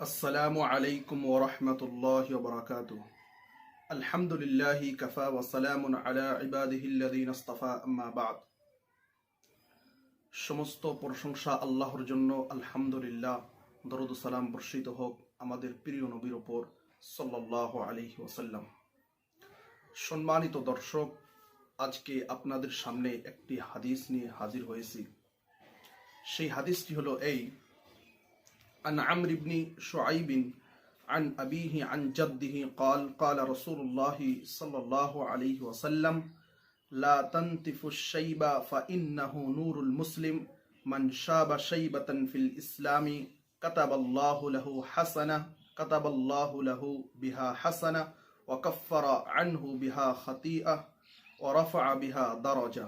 আসসালামু আলাইকুম ওয়া রাহমাতুল্লাহি ওয়া বারাকাতুহু। আলহামদুলিল্লাহি কাফা ওয়া সালামুন আলা ইবাদিহিল্লাযীনা ইসতাফা, আম্মা বা'দ। সমস্ত প্রশংসা আল্লাহর জন্য। আলহামদুলিল্লাহ, দরুদ ও সালাম বর্ষিত হোক আমাদের প্রিয় নবীর উপর সাল্লাল্লাহু আলাইহি ওয়াসাল্লাম। সম্মানিত দর্শক, আজকে আপনাদের সামনে একটি হাদিস নিয়ে হাজির হয়েছি। সেই হাদিসটি হলো এই: عن عمرو بن شعيب عن أبيه عن جده قال قال رسول الله صلى الله عليه وسلم لا تنتف الشيب فإنه نور المسلم من شاب شيبة في الإسلام كتب الله له حسنة بها حسنة وكفر عنه بها خطيئة ورفع بها درجة।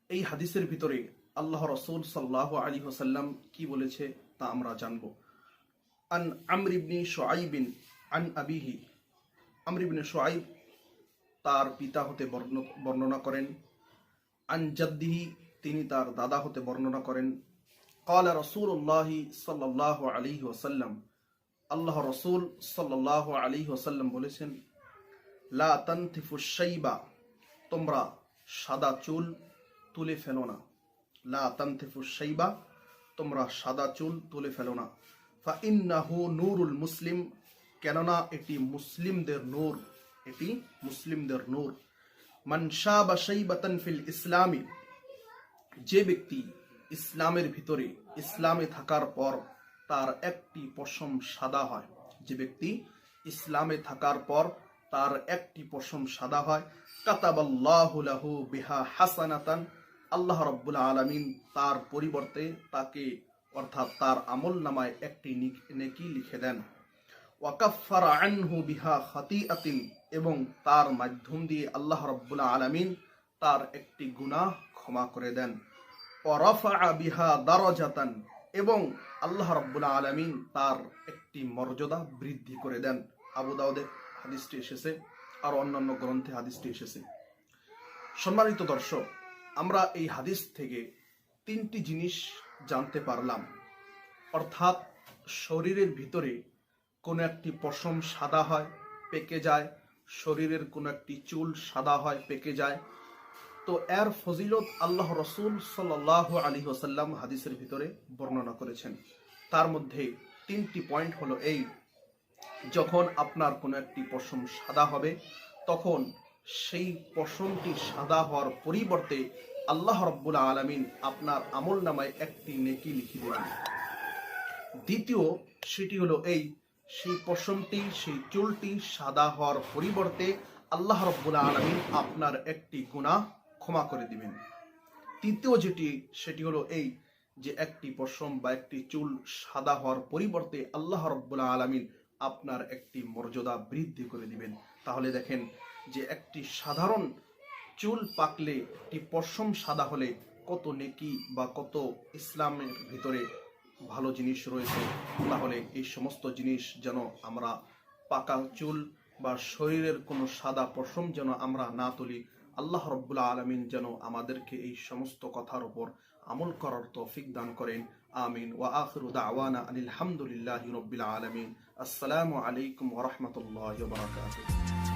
এই হাদিসের ভিতরে আল্লাহ রাসূল সাল্লাল্লাহু আলাইহি ওয়াসাল্লাম কি বলেছে তা আমরা জানব। আন আমর ইবনে শুআইব আন আবিহি, আমর ইবনে শুআইব তার পিতা হতে বর্ণনা করেন। আন জাদ্দিহি, তিনি তার দাদা হতে বর্ণনা করেন। ক্বালা রাসূলুল্লাহ সাল্লাল্লাহু আলাইহি ওয়াসাল্লাম, আল্লাহ রাসূল সাল্লাল্লাহু আলাইহি ওয়াসাল্লাম বলেছেন, লা তানতিফুশ শাইবা, তোমরা সাদা চুল তুলে ফেলো না। লা তানতিফুশ শাইবা, তোমরা সাদা চুল তুলে ফেলো না। ফা ইন্নাহু নূরুল মুসলিম, কেননা এটি মুসলিমদের নূর, এটি মুসলিমদের নূর। মান শাবা শাইবাতান ফিল ইসলামি, যে ব্যক্তি ইসলামের ভিতরে, ইসলামে থাকার পর তার একটি পশম সাদা হয়, যে ব্যক্তি ইসলামে থাকার পর তার একটি পশম সাদা হয়, কাতাবাল্লাহু লাহু বিহা হাসানাতান, আল্লাহ রাব্বুল আলামিন তার পরিবর্তে তাকে, অর্থাৎ তার আমল নামায় একটি নেকি লিখে দেন। ওয়া কাফফারা আনহু বিহা খাতিআতিন, এবং তার মাধ্যম দিয়ে আল্লাহ রাব্বুল আলামিন তার একটি গুনাহ ক্ষমা করে দেন। ওয়া রাফাআ বিহা দারাজাতান, এবং আল্লাহ রাব্বুল আলামিন তার একটি মর্যাদা বৃদ্ধি করে দেন। আবু দাউদে হাদিসটি এসেছে, আর অন্যান্য গ্রন্থে হাদিসটি এসেছে। সম্মানিত দর্শক, আমরা এই হাদিস থেকে তিনটি জিনিস জানতে পারলাম। অর্থাৎ শরীরের ভিতরে কোনো একটি পশম সাদা হয়, পেকে যায়, শরীরের কোনো একটি চুল সাদা হয়, পেকে যায়, তো এর ফজিলত আল্লাহ রাসূল সাল্লাল্লাহু আলাইহি ওয়াসাল্লাম হাদিসের ভিতরে বর্ণনা করেছেন। তার মধ্যে তিনটি পয়েন্ট হলো এই: যখন আপনার কোনো একটি পশম সাদা হবে, তখন সেই পশমটি সাদা হওয়ার পরিবর্তে আল্লাহ রাব্বুল আলামিন আপনার আমল নামায় একটি নেকি লিখে দেবেন। দ্বিতীয়, সেটি হলো এই: সেই পশমটি, সেই চুলটি সাদা হওয়ার পরিবর্তে আল্লাহ রাব্বুল আলামিন আপনার একটি গুনাহ ক্ষমা করে দিবেন। তৃতীয় যেটি, সেটি হলো এই যে একটি পশম বা একটি চুল সাদা হওয়ার পরিবর্তে আল্লাহ রাব্বুল আলামিন আপনার একটি মর্যাদা বৃদ্ধি করে দিবেন। তাহলে দেখেন যে একটি সাধারণ চুল পাকলে, একটি পশম সাদা হলে কত নেকি বা কত ইসলামের ভিতরে ভালো জিনিস রয়েছে। তাহলে এই সমস্ত জিনিস যেন আমরা, পাকা চুল বা শরীরের কোনো সাদা পশম যেন আমরা না তুলি। আল্লাহ রাব্বুল আলামিন যেন আমাদেরকে এই সমস্ত কথার উপর আমল করার তৌফিক দান করেন। আমিন। ওয়া আখিরু দাওয়ানা আনিল হামদুলিল্লাহি রাব্বিল আলামিন। আসসালামু আলাইকুম ওয়া রাহমাতুল্লাহি ওয়া বারাকাতুহু।